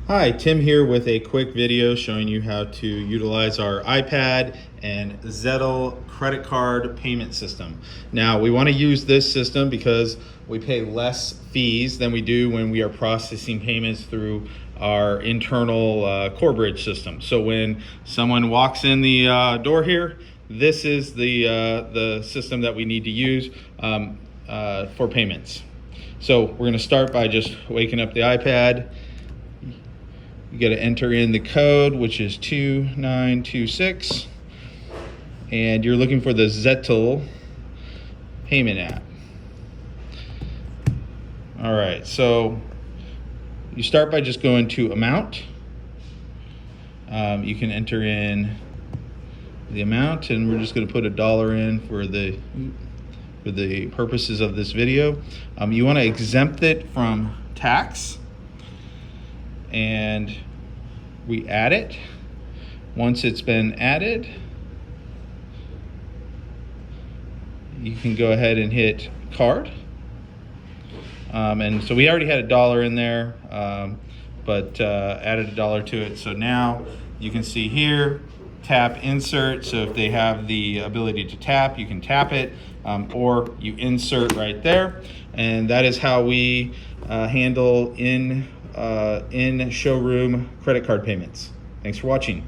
Hi, Tim here with a quick video showing you how to utilize our iPad and Zettle credit card payment system. Now, we want to use this system because we pay less fees than we do when we are processing payments through our internal core bridge system. So when someone walks in the door here, this is the system that we need to use for payments. So we're going to start by just waking up the iPad. You got to enter in the code, which is 2926, and you're looking for the Zettle payment app. All right, so you start by just going to amount. You can enter in the amount, and we're just going to put $1 in for the purposes of this video. You want to exempt it from tax, and we add it. Once it's been added, you can go ahead and hit card. And so we already had $1 in there, but added $1 to it. So now you can see here, tap insert. So if they have the ability to tap, you can tap it, or you insert right there. And that is how we handle in showroom credit card payments. Thanks for watching.